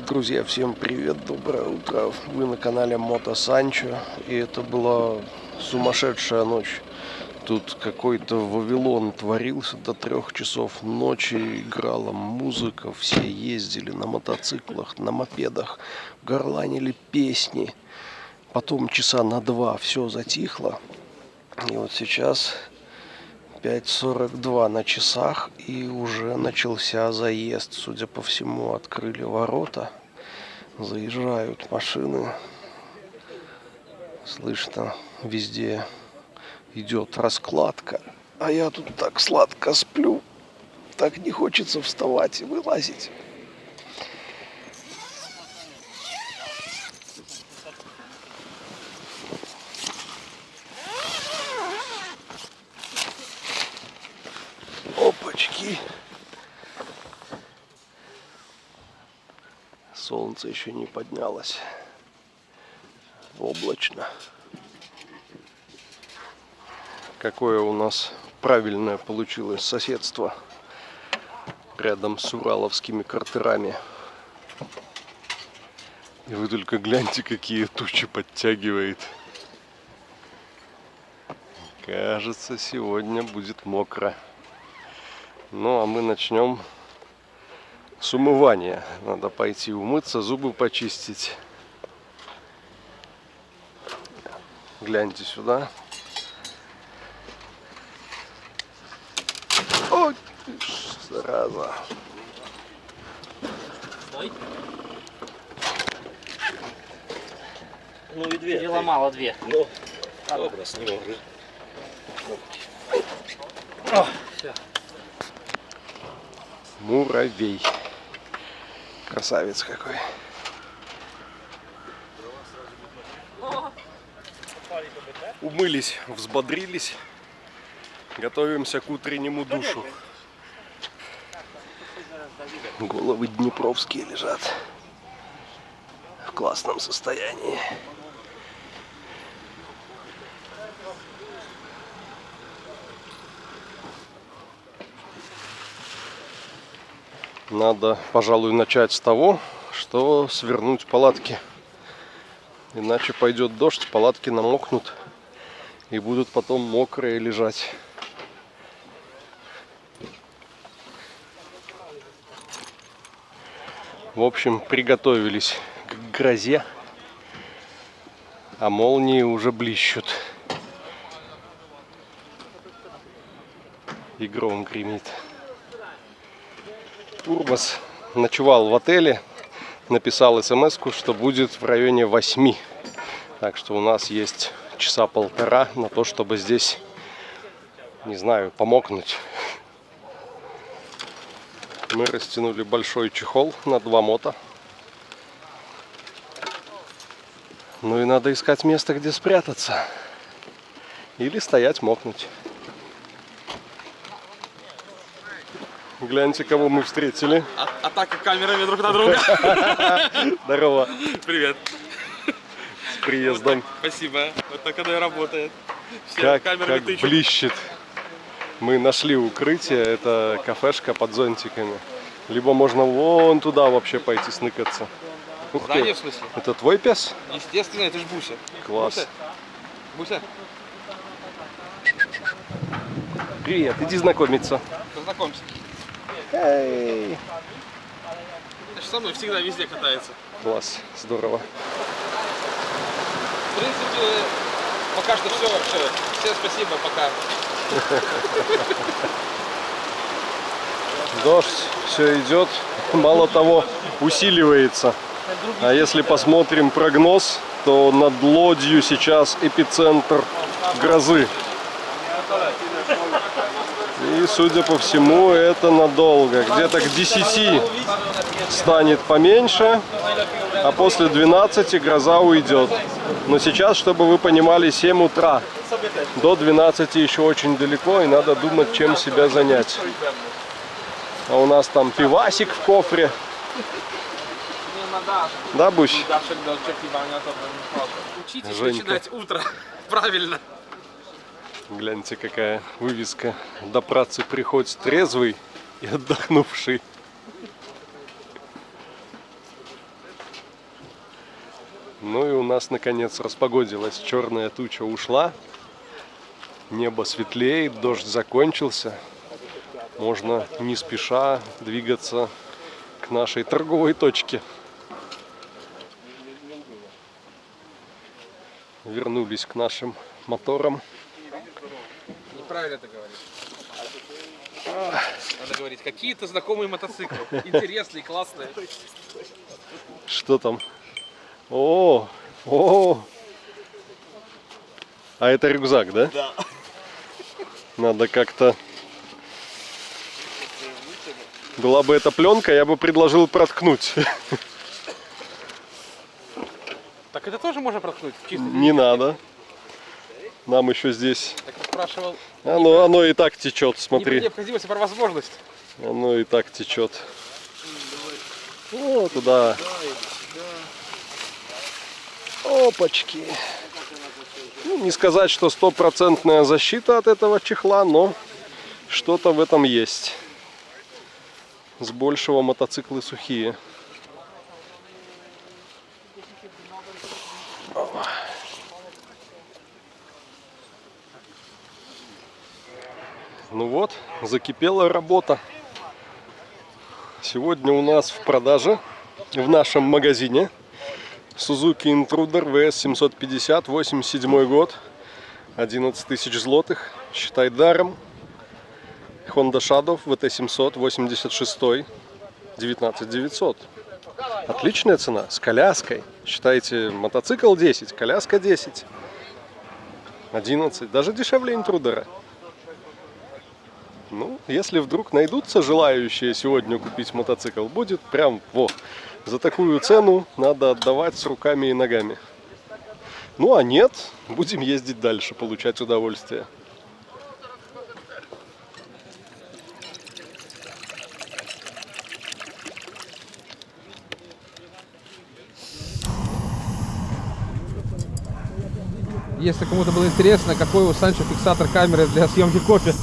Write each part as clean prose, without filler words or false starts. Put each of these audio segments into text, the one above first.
Друзья, всем привет, доброе утро. Вы на канале Мото Санчо, и это была сумасшедшая ночь. Тут какой-то Вавилон творился до 3 часов ночи, играла музыка, все ездили на мотоциклах, на мопедах, горланили песни. Потом часа на 2 все затихло, и вот сейчас 5:42 на часах, и уже начался заезд. Судя по всему, открыли ворота, заезжают машины. Слышно, везде идет раскладка. А я тут так сладко сплю, так не хочется вставать и вылазить. Опачки. Солнце еще не поднялось. Облачно. Какое у нас правильное получилось соседство рядом с ураловскими картерами. И вы только гляньте, какие тучи подтягивает. Кажется, сегодня будет мокро. Ну, а мы начнем с умывания. Надо пойти умыться, зубы почистить. Гляньте сюда. Ой, зараза. Ну и две. Переломала две. Ну, добро, сниму. О, все. Муравей. Красавец какой. Умылись, взбодрились. Готовимся к утреннему душу. Головы днепровские лежат в классном состоянии. Надо, пожалуй, начать с того, что свернуть палатки. Иначе пойдет дождь, палатки намокнут и будут потом мокрые лежать. В общем, приготовились к грозе, а молнии уже блещут. И гром гремит. Урбас ночевал в отеле, написал смс-ку, что будет в районе 8. Так что у нас есть часа полтора на то, чтобы здесь, не знаю, помокнуть. Мы растянули большой чехол на 2 мота. Ну и надо искать место, где спрятаться. Или стоять мокнуть. Гляньте, кого мы встретили. Атака камерами друг на друга. Здорово. Привет. С приездом. Спасибо. Вот так оно и работает. Все Как камерами тычут. блещет. Мы нашли укрытие. Это кафешка под зонтиками. Либо можно вон туда вообще пойти сныкаться. Ух ты. Здание, в смысле? Это твой пес? Естественно, это ж Буся. Класс. Буся, Привет, иди знакомиться. познакомься. Эй. Это же со мной всегда везде катается. Класс, здорово. В принципе, пока что все вообще. Всем спасибо, пока. Дождь все идет, мало того, усиливается. А если посмотрим прогноз, то над Лодью сейчас эпицентр грозы. И, судя по всему, это надолго. Где-то к 10 станет поменьше, а после 12 гроза уйдет. Но сейчас, чтобы вы понимали, 7 утра. До 12 еще очень далеко, и надо думать, чем себя занять. А у нас там пивасик в кофре. Да, Бусь? Учитесь Женька. начинать утро правильно. Гляньте, какая вывеска. До працы приходит трезвый и отдохнувший. Ну и у нас наконец распогодилось. Черная туча ушла. Небо светлеет, дождь закончился. Можно не спеша двигаться к нашей торговой точке. Вернулись к нашим моторам. Неправильно это говоришь. Надо говорить, какие-то знакомые мотоциклы. Интересные, классные. Что там? О, о! А это рюкзак, да? Да. Надо как-то... Была бы эта пленка, я бы предложил проткнуть. Так это тоже можно проткнуть? Чисто Не надо. Нам еще здесь... Так я спрашивал. Оно и так течет, Не про смотри. необходимость, а про возможность. Оно и так течет. О, туда. Опачки. Ну, не сказать, что стопроцентная защита от этого чехла, но что-то в этом есть. С большего мотоциклы сухие. Ну вот, закипела работа. Сегодня у нас в продаже в нашем магазине Suzuki Intruder VS 750, 87 год, 11 тысяч злотых, считай даром. Honda Shadow VT 700, 86, 19 900. Отличная цена, с коляской. Считайте, мотоцикл 10, коляска 10, 11, даже дешевле Интрудера. Ну, если вдруг найдутся желающие сегодня купить мотоцикл, будет прям за такую цену надо отдавать с руками и ногами. Ну а нет, будем ездить дальше, получать удовольствие. Если кому-то было интересно, какой у Санчо фиксатор камеры для съемки кофе.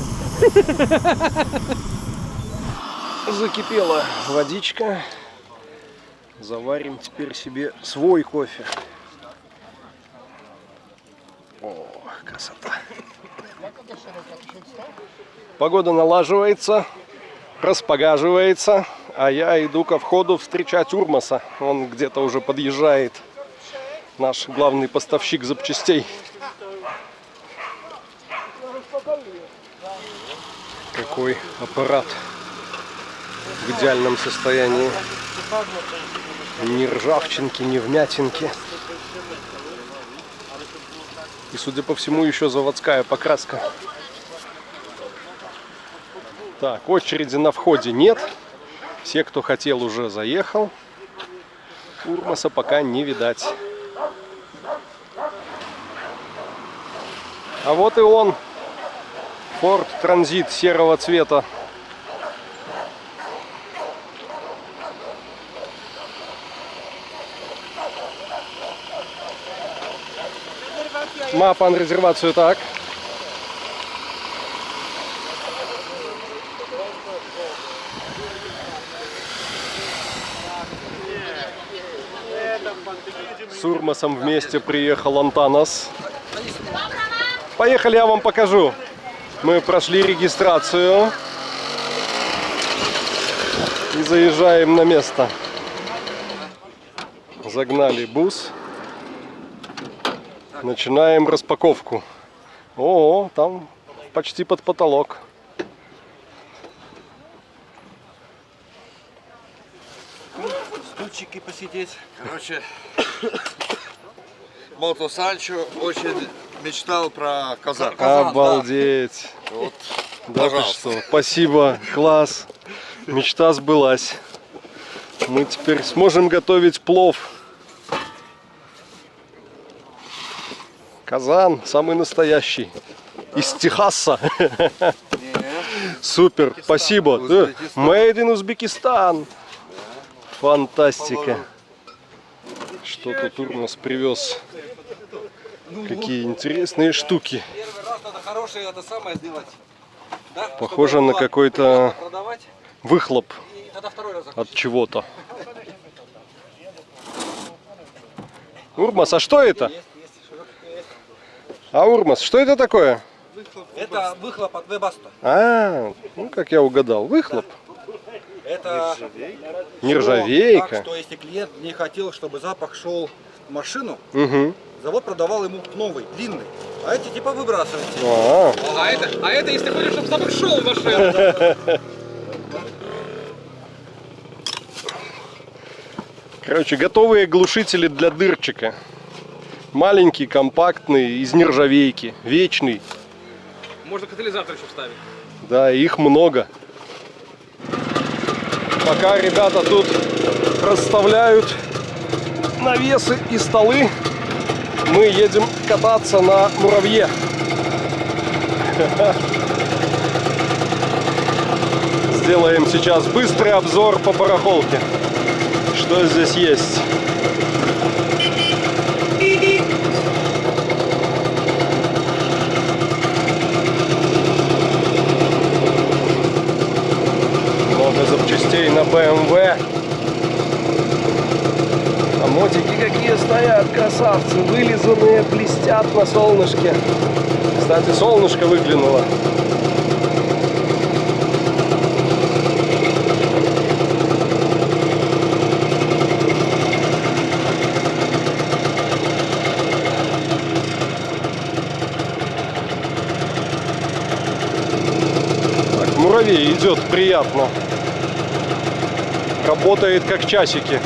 Закипела водичка. Заварим теперь себе свой кофе. О, красота. Погода налаживается, распогаживается, а я иду ко входу встречать Урмаса. Он где-то уже подъезжает. Наш главный поставщик запчастей. Какой аппарат в идеальном состоянии. Ни ржавчинки, ни вмятинки. И, судя по всему, еще заводская покраска. Так, очереди на входе нет. Все, кто хотел, уже заехал. Урмаса пока не видать. А вот и он. Ford Transit серого цвета. Ma pan rezerwację, tak? С Урмасом вместе приехал Антанас. Поехали, я вам покажу. Мы прошли регистрацию и заезжаем на место. Загнали бус. Начинаем распаковку. О, там почти под потолок. Стульчики посидеть. Короче, Мото Санчо очень мечтал про Казан. Обалдеть. Да. Вот, Да ты пожалуйста. что, спасибо, класс. Мечта сбылась. Мы теперь сможем готовить плов. Казан самый настоящий. Из Техаса. Супер, спасибо. Made in Узбекистан. Фантастика. Что тут Урмас привез? Какие интересные штуки. Первый раз надо хорошее это самое сделать. Да? Похоже Чтобы на было какой-то продавать, выхлоп и тогда второй раз от чего-то. Урмас, а что это? А, Урмас, что это такое? Это выхлоп от Webasto. А, ну как я угадал, выхлоп. Это Нержавейка. так, что если клиент не хотел, чтобы запах шел в машину, Угу. завод продавал ему новый, длинный. А эти типа выбрасываете. А, А это если хочешь, чтобы запах шел в машину. короче, готовые глушители для дырчика. Маленький, компактный, из нержавейки, вечный. Можно катализатор еще вставить. Да, их много. Пока ребята тут расставляют навесы и столы, мы едем кататься на муравье. Сделаем сейчас быстрый обзор по барахолке. Что здесь есть? Много запчастей на BMW. А мотики какие стоят, красавцы, вылизанные, блестят на солнышке. Кстати, солнышко выглянуло. Так, муравей идет приятно. Работает как часики.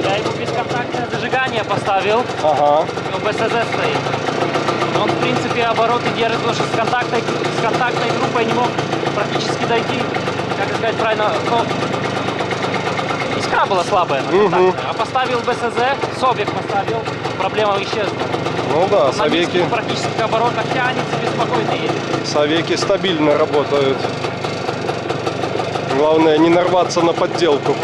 Я ему бесконтактное зажигание поставил, Ага. но БСЗ стоит. Он, в принципе, обороты держит, потому что с контактной группой не мог практически дойти, как сказать правильно, но искра была слабая на контактной. А поставил БСЗ, Собик поставил, проблема исчезла. Ну да, На совеки, низких практически оборотах тянется, беспокойно едет. совеки стабильно работают. Главное не нарваться на подделку.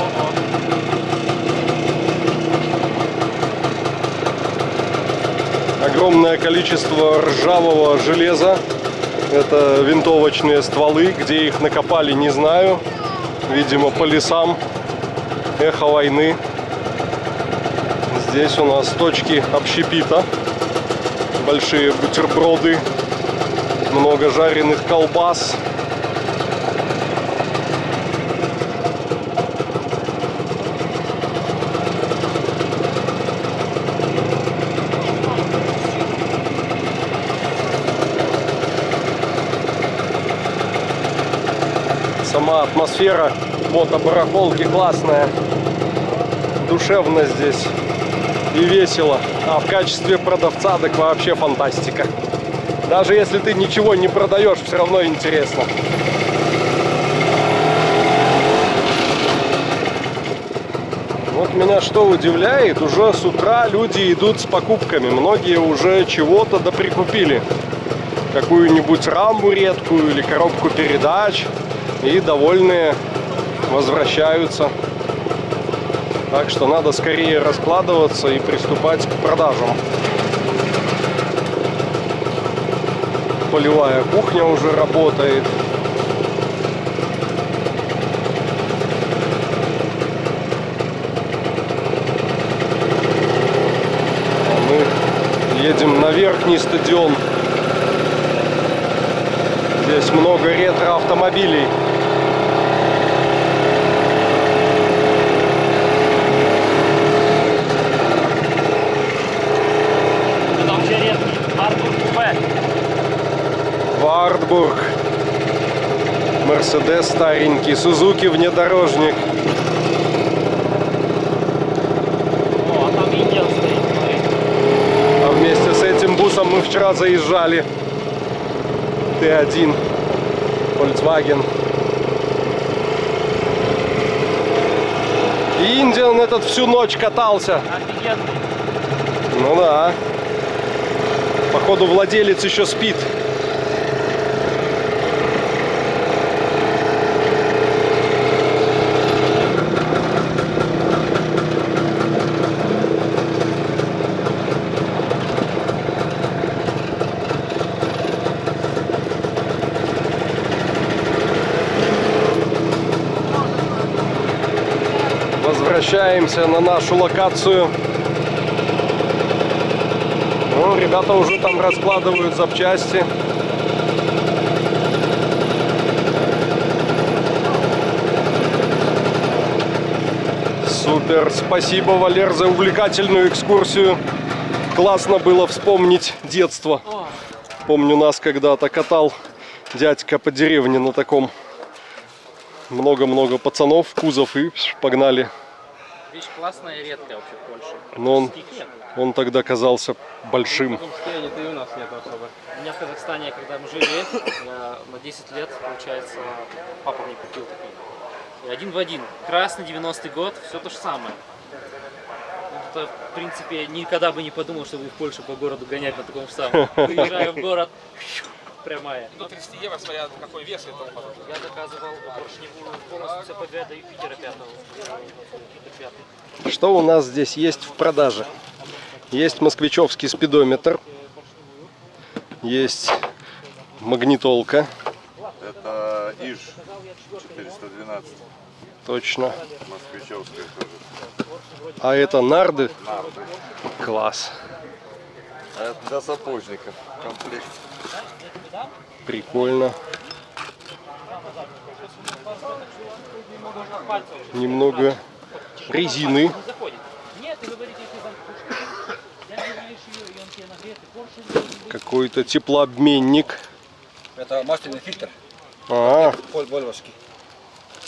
Огромное количество ржавого железа. Это винтовочные стволы. Где их накопали, не знаю. Видимо, по лесам. Эхо войны. Здесь у нас точки общепита. Большие бутерброды. Много жареных колбас. Сама атмосфера мотобарахолки классная, душевно здесь и весело. А в качестве продавца так вообще фантастика. Даже если ты ничего не продаешь, все равно интересно. Вот меня что удивляет, уже с утра люди идут с покупками. Многие уже чего-то доприкупили. Какую-нибудь рамбу редкую или коробку передач. И довольные возвращаются. Так что надо скорее раскладываться и приступать к продажам. Полевая кухня уже работает. А мы едем на верхний стадион. Здесь много ретро-автомобилей. Это вообще редкий. Артур Купе. Вартбург. Мерседес старенький. Сузуки внедорожник. О, а там Индиан стоит, смотри. А вместе с этим бусом мы вчера заезжали. Т1. Volkswagen. И Индиан этот всю ночь катался. Офигенный. Ну да. Походу владелец еще спит. Возвращаемся на нашу локацию. Ну, ребята уже там раскладывают запчасти. Супер, спасибо, Валер, за увлекательную экскурсию. Классно было вспомнить детство. Помню, нас когда-то катал дядька по деревне на таком. Много-много пацанов, кузов, и погнали. Вещь классная и редкая вообще в Польше. Но он тогда казался большим. У меня в Казахстане, когда мы жили, я на 10 лет, получается, папа мне купил такие. И один в один. Красный 90-й год, все то же самое. Это, в принципе, никогда бы не подумал, что буду в Польше по городу гонять на таком же самом. Приезжаю в город, прямая. До 30 евро, смотря какой вес и тому подобное. Я заказывал поршневую полностью ЦПГ до Юпитера 5. Что у нас здесь есть в продаже? Есть москвичевский спидометр. Есть магнитолка. Это ИЖ 412. Точно. Москвичевская тоже. А это нарды? Нарды. Класс. А это для сапожников. Комплект. Прикольно. Немного резины. Какой-то теплообменник. Это масляный фильтр. Вольвовский.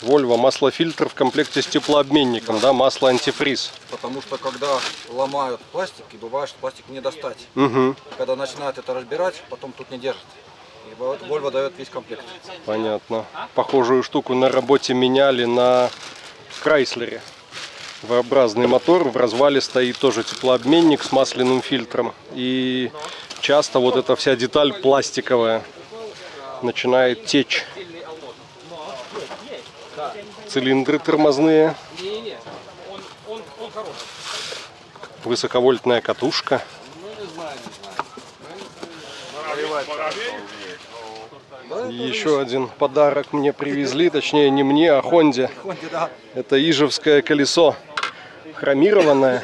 Volvo, маслофильтр в комплекте с теплообменником, да, масло антифриз. Потому что когда ломают пластик, и бывает, что пластик не достать. Угу, Когда начинают это разбирать, потом тут не держит. И вот Volvo дает весь комплект. понятно. Похожую штуку на работе меняли на Крайслере. V-образный мотор, в развале стоит тоже теплообменник с масляным фильтром. И часто вот эта вся деталь пластиковая начинает течь. Цилиндры тормозные. Высоковольтная катушка. И еще один подарок мне привезли, точнее не мне, а Хонде. Это ижевское колесо. Хромированное,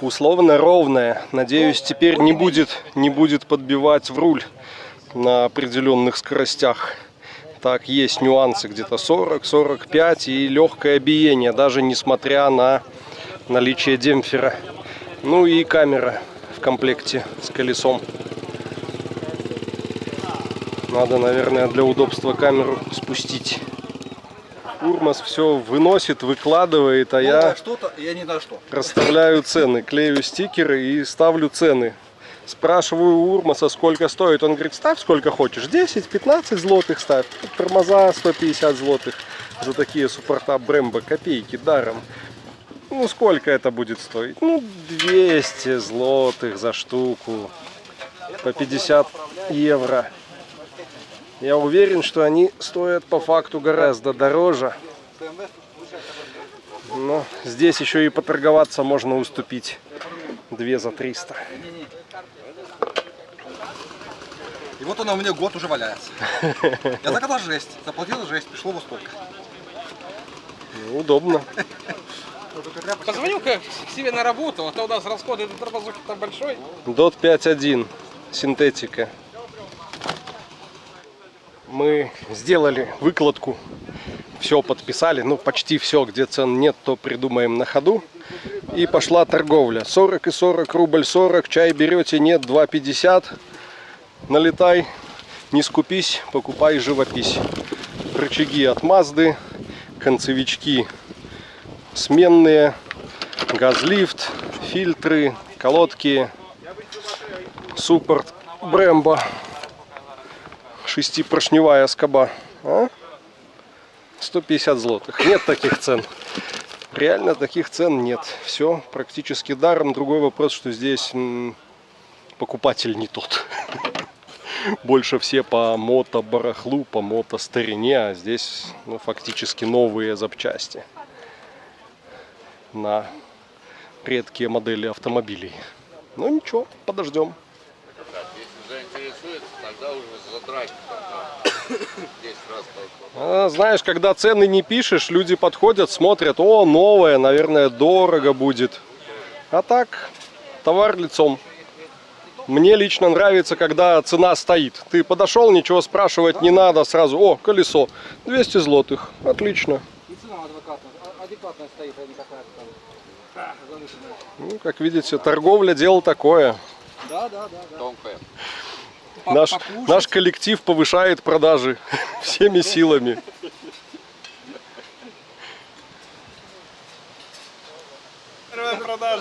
условно ровное. Надеюсь, теперь не будет подбивать в руль на определенных скоростях. Так, есть нюансы, где-то 40-45 и легкое биение, даже несмотря на наличие демпфера. Ну и камера в комплекте с колесом. Надо, наверное, для удобства камеру спустить. Урмас все выносит, выкладывает, а я Что-то, я не знаю что. расставляю цены, клею стикеры и ставлю цены. Спрашиваю у Урмаса, сколько стоит. Он говорит, ставь сколько хочешь. 10-15 злотых ставь. Тормоза 150 злотых за такие суппорта Brembo. Копейки даром. Ну, сколько это будет стоить? Ну, 200 злотых за штуку. По 50 евро. Я уверен, что они стоят по факту гораздо дороже. Но здесь еще и поторговаться можно уступить. 2 за 300. И вот она у меня год уже валяется. Я заказал жесть, заплатил жесть, пришло во столько. Ну, удобно. Позвонил-ка к себе на работу, а то у нас расходы на тормозухи там большой. DOT 5.1. Синтетика. Мы сделали выкладку. Все подписали. Ну, почти все. Где цен нет, то придумаем на ходу. И пошла торговля. 40 и 40, рубль 40. Чай берете, нет, 2,50. Налетай, не скупись, покупай живопись. Рычаги от Мазды, концевички сменные, газлифт, фильтры, колодки, суппорт Brembo, 6-поршневая скоба. 150 злотых. Нет таких цен. Реально таких цен нет. Все практически даром. Другой вопрос, что здесь покупатель не тот. Больше все по мото-барахлу, по мото-старине, а здесь фактически новые запчасти на редкие модели автомобилей. Ну ничего, подождем. Если заинтересует, тогда уже задрать. Знаешь, когда цены не пишешь, люди подходят, смотрят, о, новое, наверное, дорого будет. А так, товар лицом. Мне лично нравится, когда цена стоит. Ты подошел, ничего спрашивать не надо, сразу, о, колесо, 200 злотых, отлично. И цена адекватная стоит, а не какая-то там завышенная. Ну, как видите, торговля дело такое. Да. Тонкая. Наш коллектив повышает продажи всеми силами.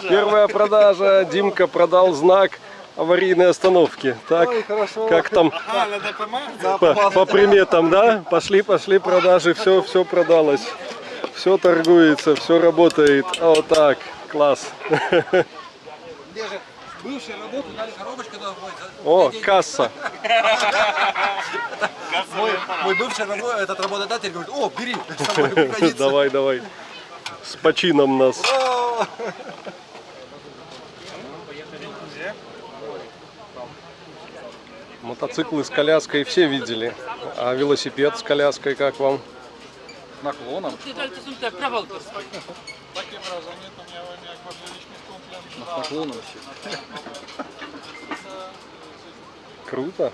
Первая продажа. Димка продал знак аварийной остановки. Так, как там по приметам, да? Пошли продажи, все продалось. Все торгуется, все работает. Вот так, класс. Где же бывшие работы дали коробочку домой. О, касса. Мой бывший этот работодатель говорит, о, бери, с собой пригодится. Давай. С почином нас. Мотоциклы с коляской все видели. А велосипед с коляской как вам? С наклоном. С наклоном все. Круто.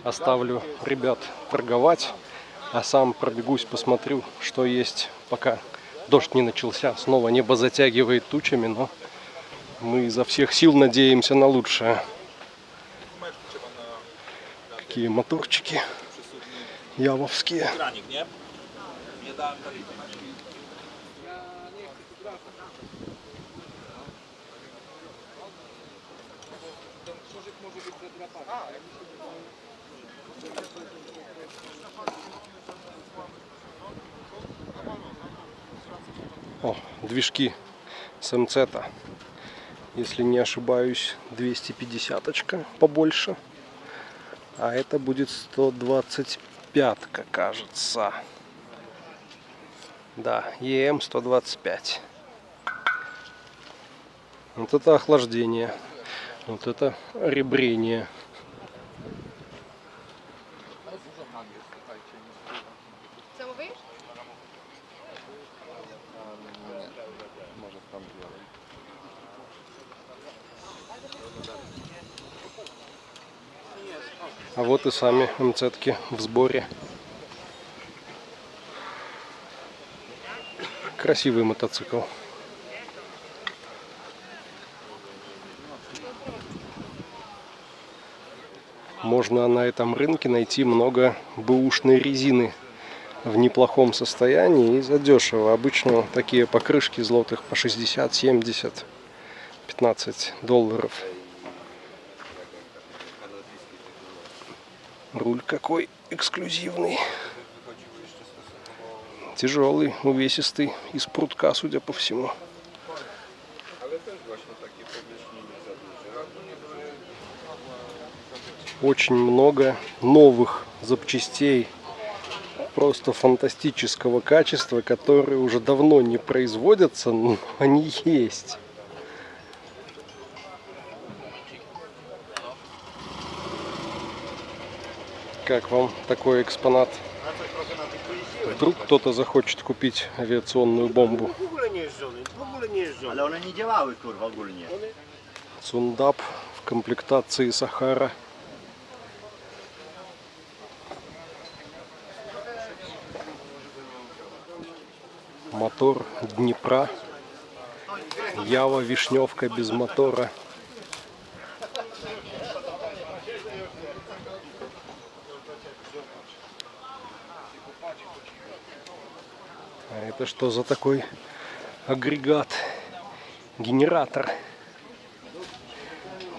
Оставлю ребят торговать, а сам пробегусь, посмотрю, что есть, пока дождь не начался. Снова небо затягивает тучами, но мы изо всех сил надеемся на лучшее. Какие моторчики явовские. О, движки с МЦ-то. Если не ошибаюсь, 250-очка побольше. А это будет 125-ка, кажется. Да, ЕМ 125. Вот это охлаждение. Вот это ребрение. А вот и сами МЦ-тки в сборе. Красивый мотоцикл. Можно на этом рынке найти много бэушной резины в неплохом состоянии и задешево. Обычно такие покрышки злотых по 60, 70, 15 долларов. Руль какой эксклюзивный. Тяжелый, увесистый, из прутка, судя по всему. Очень много новых запчастей просто фантастического качества, которые уже давно не производятся, но они есть. Как вам такой экспонат? Вдруг кто-то захочет купить авиационную бомбу. Цундап в комплектации Сахара. Мотор Днепра. Ява Вишневка без мотора. А это что за такой агрегат? Генератор.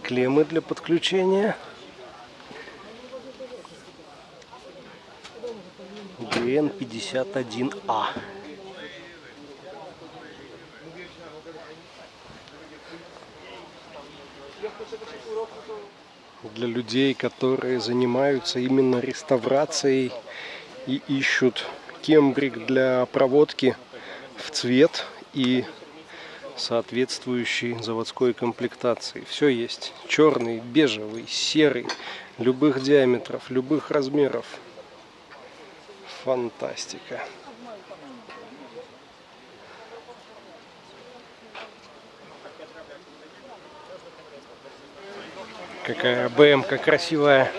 Клеммы для подключения. ГН-51А. Для людей, которые занимаются именно реставрацией и ищут кембрик для проводки в цвет и соответствующей заводской комплектации. Все есть. Черный, бежевый, серый, любых диаметров, любых размеров. Фантастика. Какая БМ-ка красивая.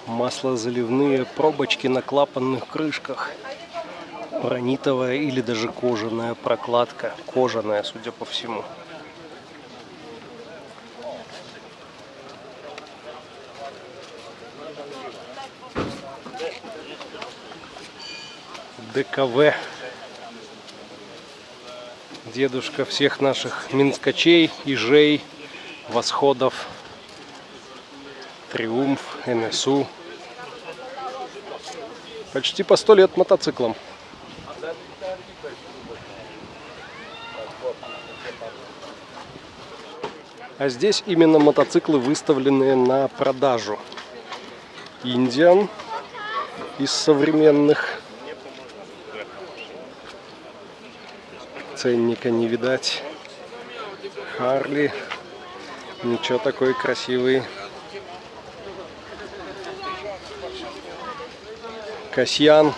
Маслозаливные пробочки на клапанных крышках. Бронитовая или даже кожаная прокладка. Кожаная, судя по всему. ДКВ. Дедушка всех наших минскачей, ижей, восходов. Триумф, НСУ. Почти по 100 лет мотоциклам. А здесь именно мотоциклы, выставленные на продажу. Индиан из современных. Ценника не видать. Харли. Ничего, такой красивый. Касьян.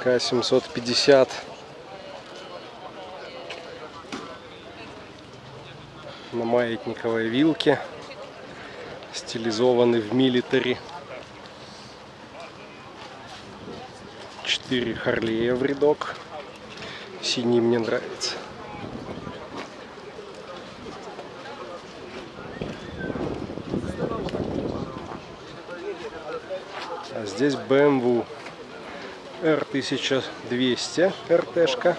К-750. На маятниковой вилке. Стилизованный в милитари. 4 Харлея в рядок. Синий мне нравится. А здесь BMW R1200 РТшка.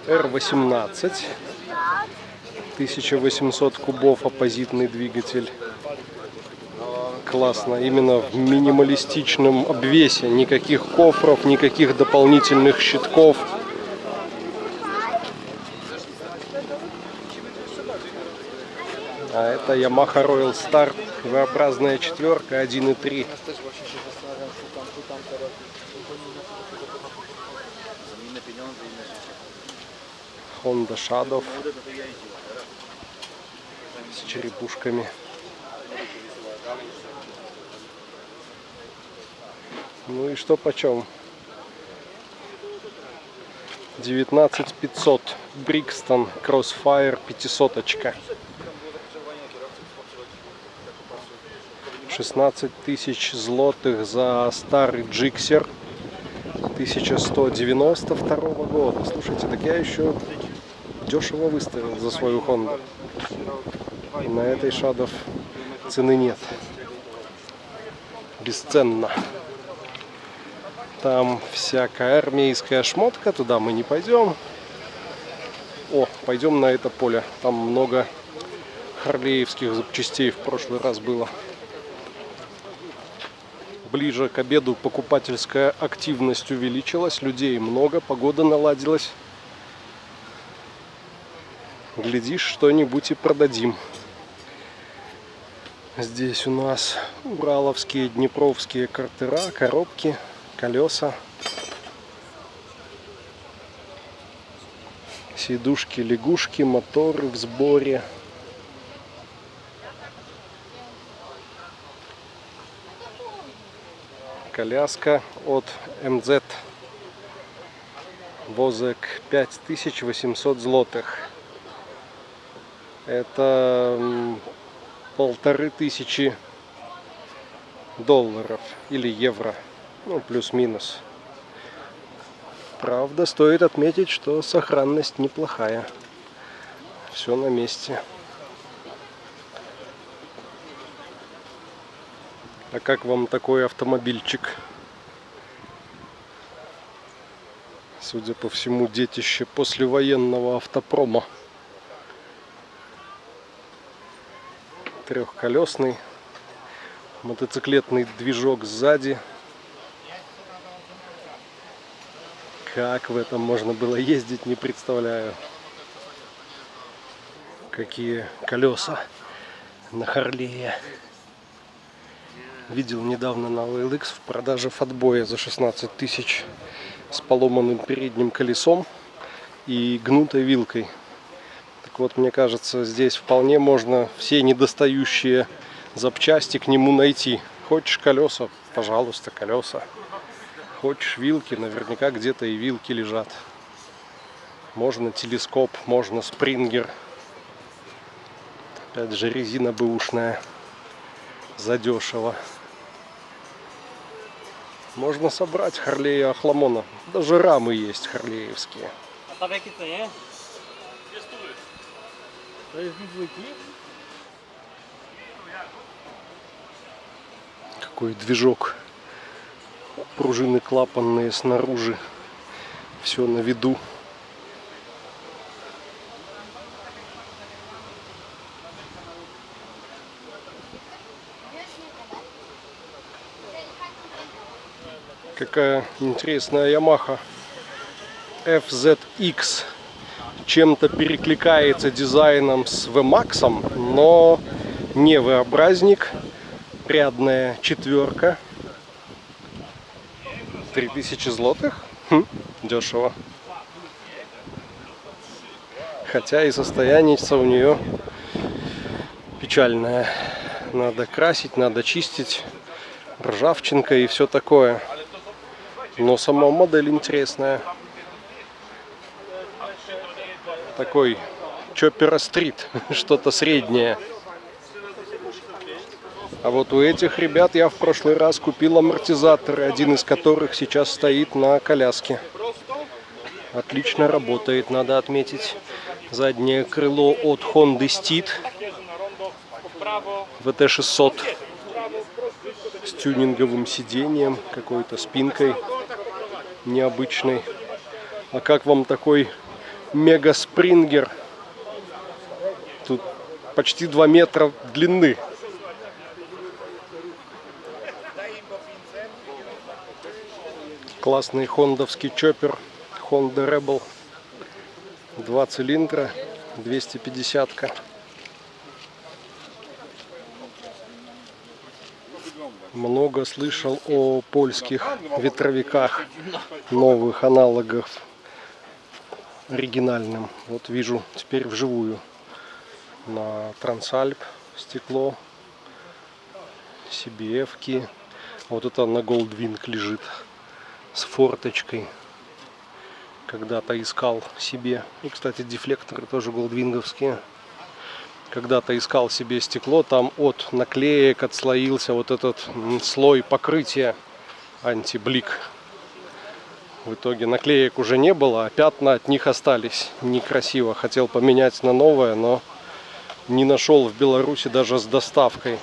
R18. 1800 кубов оппозитный двигатель. Классно. Именно в минималистичном обвесе. Никаких кофров, никаких дополнительных щитков. А это Yamaha Royal Star. V-образная четверка 1.3. Honda Shadow с черепушками. Ну и что почем? 19500 Brixton Crossfire 500-очка. 16 тысяч злотых за старый Джиксер 1192 года. Слушайте, так я еще дешево выставил за свою Honda. И на этой Shadow цены нет. Бесценно. Там всякая армейская шмотка, туда мы не пойдем. О, пойдем на это поле. Там много харлеевских запчастей в прошлый раз было. Ближе к обеду покупательская активность увеличилась, людей много, погода наладилась. Глядишь, что-нибудь и продадим. Здесь у нас ураловские, днепровские картера, коробки, колеса, сидушки, лягушки, моторы в сборе. Коляска от МЗ. Возок 5800 злотых. Это 1500 долларов или евро. Ну, плюс-минус. Правда, стоит отметить, что сохранность неплохая. Все на месте. А как вам такой автомобильчик? Судя по всему, детище послевоенного автопрома. Трехколесный. Мотоциклетный движок сзади. Как в этом можно было ездить, не представляю. Какие колеса на Харлее. Видел недавно на OLX в продаже фатбоя за 16 тысяч с поломанным передним колесом и гнутой вилкой. Так вот, мне кажется, здесь вполне можно все недостающие запчасти к нему найти. Хочешь колеса, пожалуйста, колеса. Хочешь вилки, наверняка где-то и вилки лежат. Можно телескоп, можно спрингер. Опять же, резина бэушная. Задешево. Можно собрать Харлея Ахламона. Даже рамы есть харлеевские. Какой движок. Пружины клапанные снаружи. Все на виду. Какая интересная Yamaha FZX. Чем-то перекликается дизайном с VMAX, но не V-образник. Рядная четверка. 3000 злотых. Дешево. Хотя и состояние у нее печальное. Надо красить, надо чистить. Ржавчинка и все такое. Но сама модель интересная. Такой Chopper Street, что-то среднее. А вот у этих ребят я в прошлый раз купил амортизаторы, один из которых сейчас стоит на коляске. Отлично работает, надо отметить. Заднее крыло от Honda Steed VT600 с тюнинговым сиденьем, какой-то спинкой необычной. А как вам такой мега спрингер? Тут почти 2 метра длины. Классный хондовский чоппер Honda Rebel. 2 цилиндра, 250-ка. Много слышал о польских ветровиках, новых аналогов оригинальным. Вот вижу теперь вживую. На Трансальп стекло, CBF-ки. Вот это на Goldwing лежит с форточкой. Когда-то искал себе. И, кстати, дефлекторы тоже голдвинговские. Когда-то искал себе стекло, там от наклеек отслоился вот этот слой покрытия антиблик. В итоге наклеек уже не было, а пятна от них остались. Некрасиво. Хотел поменять на новое, но не нашел в Беларуси даже с доставкой.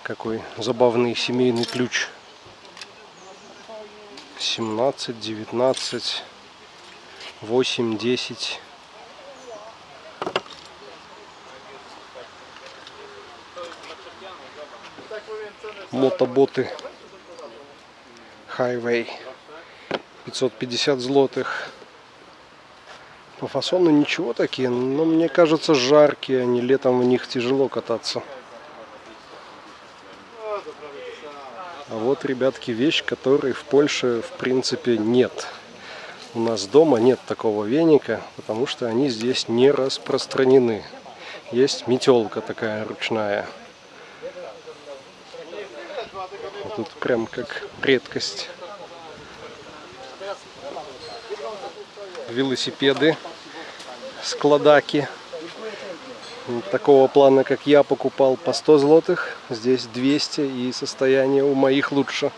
Какой забавный семейный ключ. 17, 19, 8, 10. Мотоботы Highway. 550 злотых. По фасону ничего такие, но мне кажется жаркие они. Летом в них тяжело кататься. А вот, ребятки, вещь, которой в Польше в принципе нет. У нас дома нет такого веника, потому что они здесь не распространены. Есть метелка такая ручная. А тут прям как редкость. Велосипеды, складаки. Такого плана, как я, покупал по 100 злотых. Здесь 200, и состояние у моих лучше.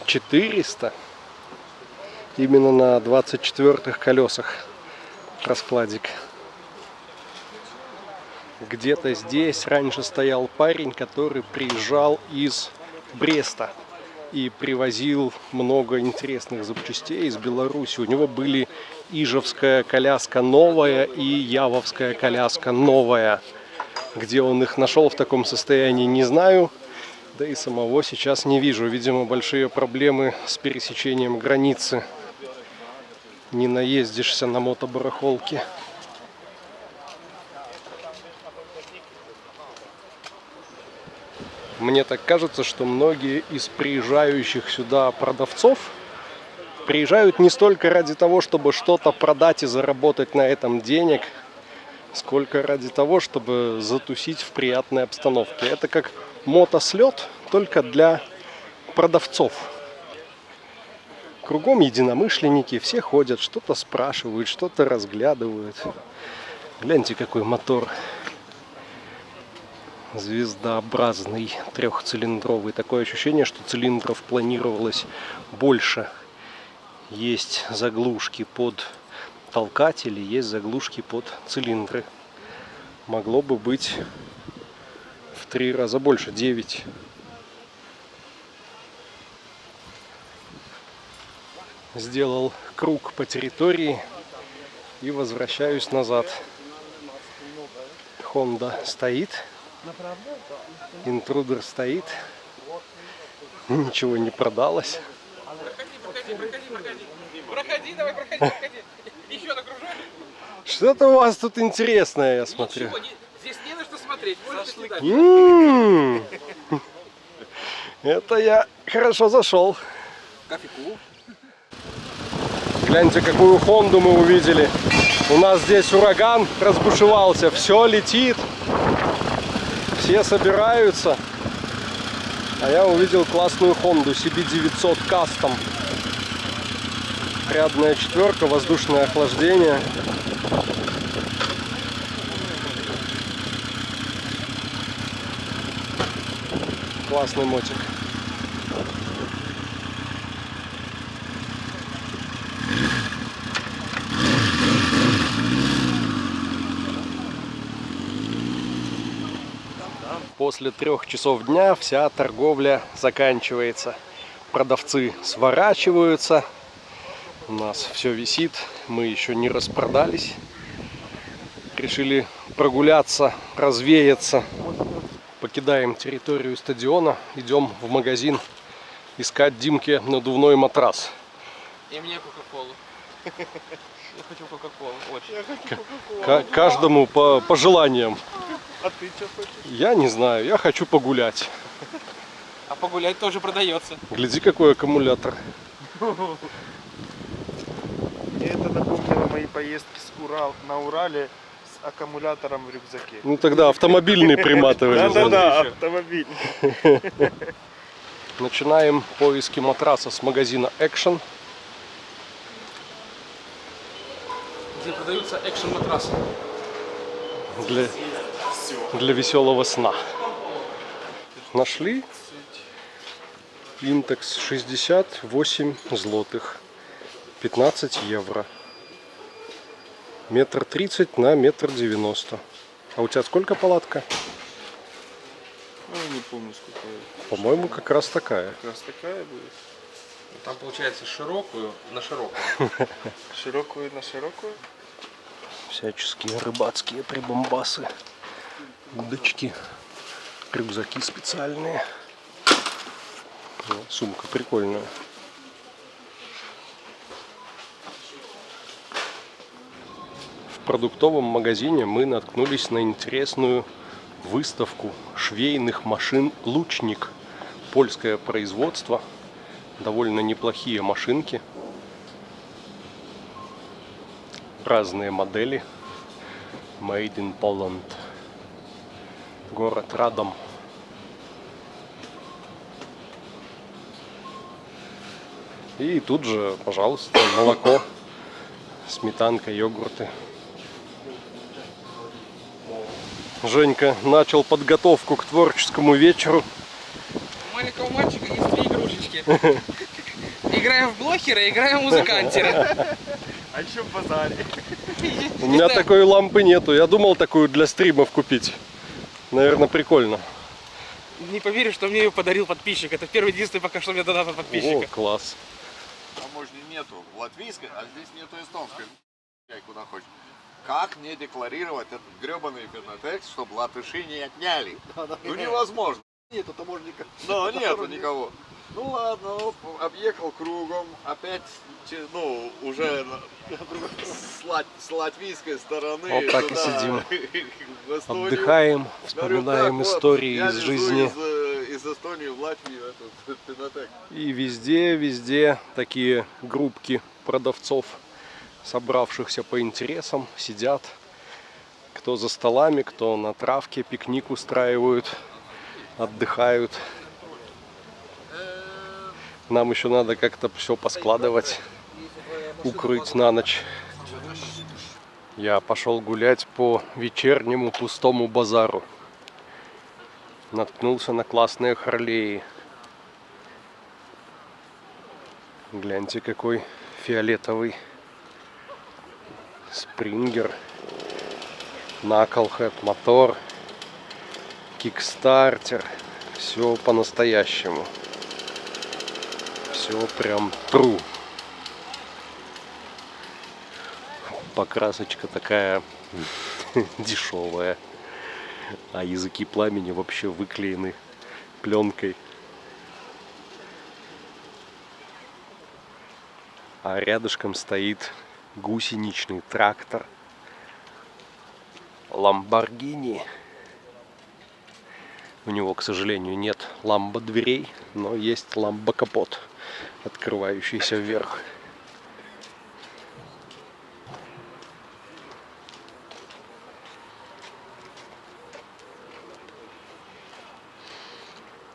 $400. Именно на 24-х колесах раскладик. Где-то здесь раньше стоял парень, который приезжал из Бреста и привозил много интересных запчастей из Беларуси. У него были ижевская коляска новая и явовская коляска новая. Где он их нашел в таком состоянии, не знаю. Да и самого сейчас не вижу. Видимо, большие проблемы с пересечением границы. не наездишься на мотобарахолке. Мне так кажется, что многие из приезжающих сюда продавцов приезжают не столько ради того, чтобы что-то продать и заработать на этом денег, сколько ради того, чтобы затусить в приятной обстановке. Это как мотослет, только для продавцов. Кругом единомышленники, все ходят, что-то спрашивают, что-то разглядывают. Гляньте, какой мотор. Звездообразный, трехцилиндровый. Такое ощущение, что цилиндров планировалось больше. Есть заглушки под толкатели, есть заглушки под цилиндры. Могло бы быть в 3 раза больше, 9. Сделал круг по территории и возвращаюсь назад. Honda стоит. Интрудер стоит. Ничего не продалось. Проходи, давай, проходи. Еще на кружок. Что-то у вас тут интересное, я смотрю. Здесь не на что смотреть. Это я хорошо зашел. Кофейку. Гляньте, какую Хонду мы увидели. У нас здесь ураган разбушевался. Все летит. Все собираются. А я увидел классную Хонду CB900 Custom. Рядная четверка, воздушное охлаждение. Классный мотик. После 3 часов дня вся торговля заканчивается. Продавцы сворачиваются. У нас все висит. Мы еще не распродались. Решили прогуляться, развеяться. Покидаем территорию стадиона. Идем в магазин искать Димке надувной матрас. И мне кока-колу. Я хочу кока-колу. Очень. Каждому по желаниям. А ты что хочешь? Я не знаю, я хочу погулять. А погулять тоже продается. Гляди, какой аккумулятор. Мне это напомнило мои поездки на Урале с аккумулятором в рюкзаке. Ну тогда автомобильный приматывали. Да-да-да, автомобиль. Начинаем поиски матраса с магазина Action. Где продаются экшн-матрасы. Для веселого сна. Нашли. Индекс 68 злотых. 15 евро. 1,30 м на 1,90 м. А у тебя сколько палатка? Ну, не помню, сколько. По-моему, как раз такая. Как раз такая будет. Там получается широкую на широкую. Широкую на широкую. Всяческие рыбацкие прибамбасы. Удочки. Рюкзаки специальные. Сумка прикольная. В продуктовом магазине мы наткнулись на интересную выставку швейных машин «Лучник». Польское производство. Довольно неплохие машинки. Разные модели. Made in Poland. Город Радом. И тут же, пожалуйста, молоко, сметанка, йогурты. Женька начал подготовку к творческому вечеру. У маленького мальчика есть 2 игрушечки. Играем в блохера, играем в музыкантера. А еще в базаре. У меня такой лампы нету. Я думал такую для стримов купить. Наверное, прикольно. Не поверишь, что мне ее подарил подписчик. Это первый единственный пока что мне донат от подписчика. О, класс. Таможни нету латвийской, а здесь нету эстонской. Куда хочешь. Как не декларировать этот гребаный пенотекст, чтобы латыши не отняли? Ну невозможно. Нету таможника. Да, нету никого. Ну ладно, ну, объехал кругом, опять, ну, уже с латвийской стороны. Вот так и туда, сидим. в Эстонию. Отдыхаем, Говорю, вспоминаем так, вот, истории я из везу жизни. из Эстонии в Латвию этот пинотек. И везде такие группки продавцов, собравшихся по интересам, сидят. Кто за столами, кто на травке, пикник устраивают, отдыхают. Нам еще надо как-то все поскладывать, укрыть на ночь. Я пошел гулять по вечернему пустому базару. Наткнулся на классные Харлеи. Гляньте, какой фиолетовый Спрингер, Knucklehead, мотор, кикстартер. Все по-настоящему. Все прям true. Покрасочка такая дешевая. А языки пламени вообще выклеены пленкой. А рядышком стоит гусеничный трактор Lamborghini. У него, к сожалению, нет ламбо-дверей, но есть ламбо-капот, открывающийся вверх.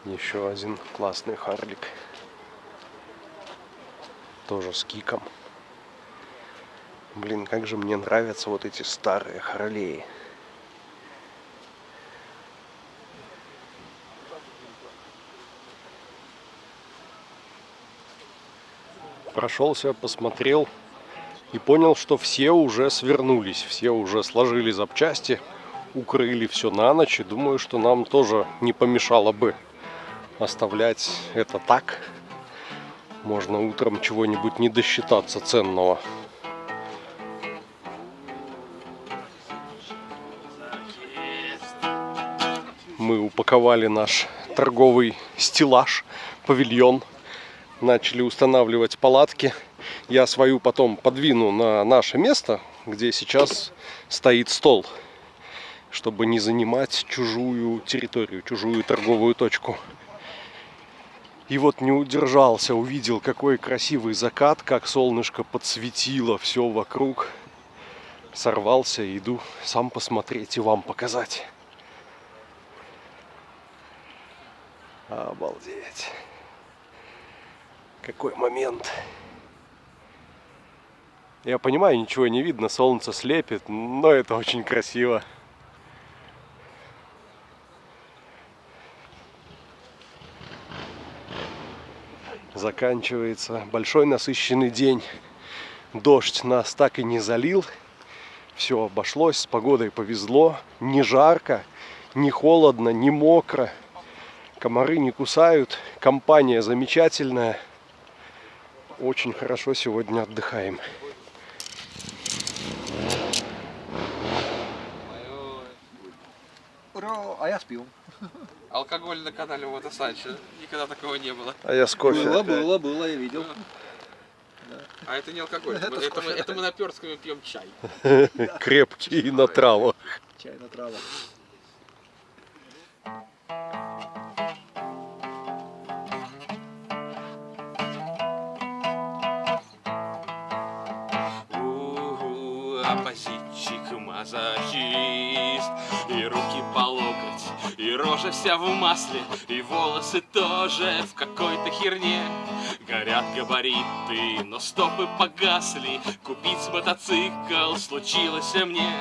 Еще один классный Харлик. Тоже с киком. Блин, как же мне нравятся вот эти старые Харлеи. Прошелся, посмотрел и понял, что все уже свернулись, все уже сложили запчасти, укрыли все на ночь. И думаю, что нам тоже не помешало бы оставлять это так. Можно утром чего-нибудь не досчитаться ценного. Мы упаковали наш торговый стеллаж, павильон. Начали устанавливать палатки. Я свою потом подвину на наше место, где сейчас стоит стол, чтобы не занимать чужую территорию, чужую торговую точку. И вот не удержался, увидел, какой красивый закат, как солнышко подсветило все вокруг. Сорвался, иду сам посмотреть и вам показать. Обалдеть. Какой момент. Я понимаю, ничего не видно, солнце слепит, но это очень красиво. Заканчивается большой насыщенный день. Дождь нас так и не залил. Все обошлось, с погодой повезло. Не жарко, не холодно, не мокро. Комары не кусают. Компания замечательная. Очень хорошо сегодня отдыхаем. Ура! А я спил. Алкоголь на канале Мото Санчо. Никогда такого не было. А я с кофе. Было, я видел. А это не алкоголь. Это мы на Перском пьем чай. Крепкий и на травах. Чай на травах. Оппозитчик-мазохист. И руки по локоть, и рожа вся в масле, и волосы тоже в какой-то херне. Горят габариты, но стопы погасли. Купить мотоцикл случилось мне.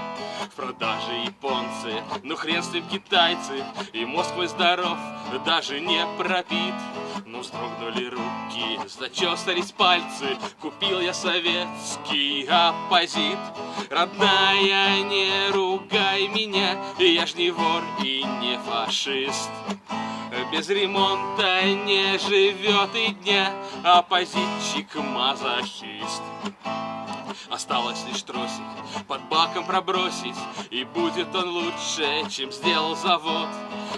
В продаже японцы, ну хрен с ним китайцы. И мозг мой здоров, даже не пропит. Ну вздрогнули руки, зачесались пальцы. Купил я советский оппозит. Родная, не ругай меня, я ж не вор и не фашист. Без ремонта не живет и дня оппозитчик-мазохист. Осталось лишь тросик под баком пробросить, и будет он лучше, чем сделал завод.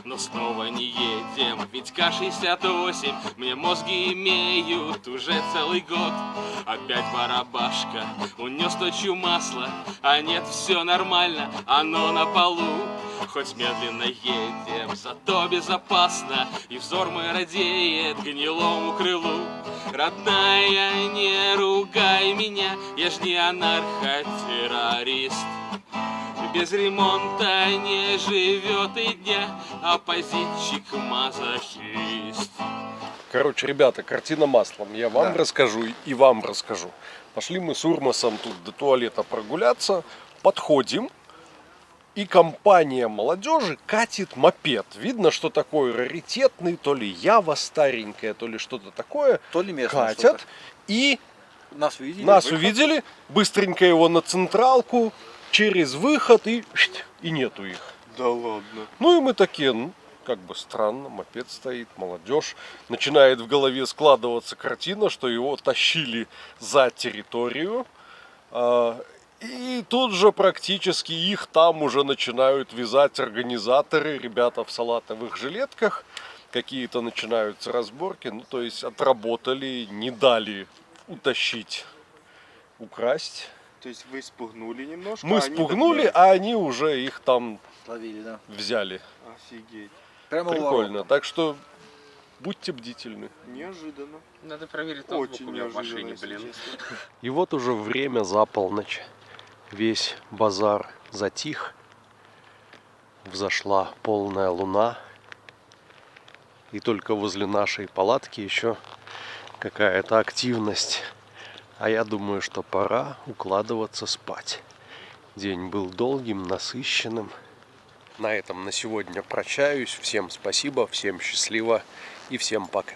Но снова не едем, ведь К-68 мне мозги имеют уже целый год. Опять барабашка, унес точью масла, а нет, все нормально, оно на полу. Хоть медленно едем, зато безопасно, и взор мой радеет гнилому крылу. Родная, не ругай меня, я ж не анархотеррорист. Без ремонта не живет и дня, а позитчик-мазохист. Короче, ребята, картина маслом. Я вам расскажу и вам расскажу. Пошли мы с Урмасом тут до туалета прогуляться. Подходим. И компания молодежи катит мопед. Видно, что такой раритетный, то ли Ява старенькая, то ли что-то такое. То ли местное Катят. что-то. И Нас увидели. нас выход. увидели. Быстренько его на централку. Через выход и нету их. Да ладно. Ну и мы такие, ну, как бы странно, мопед стоит, молодежь. Начинает в голове складываться картина, что его тащили за территорию. И тут же практически их там уже начинают вязать организаторы, ребята в салатовых жилетках. Какие-то начинаются разборки, ну то есть отработали, не дали утащить, украсть. То есть вы спугнули немножко? Мы а они спугнули, так а они уже их там Словили, да. взяли. Офигеть. Прямо у Прикольно. ворот. Так что будьте бдительны. Неожиданно. Надо проверить тот звук Очень у меня в неожиданно, машине, если блин. честно. И вот уже время за полночь. Весь базар затих. Взошла полная луна. И только возле нашей палатки еще какая-то активность. А я думаю, что пора укладываться спать. День был долгим, насыщенным. На этом на сегодня прощаюсь. Всем спасибо, всем счастливо и всем пока.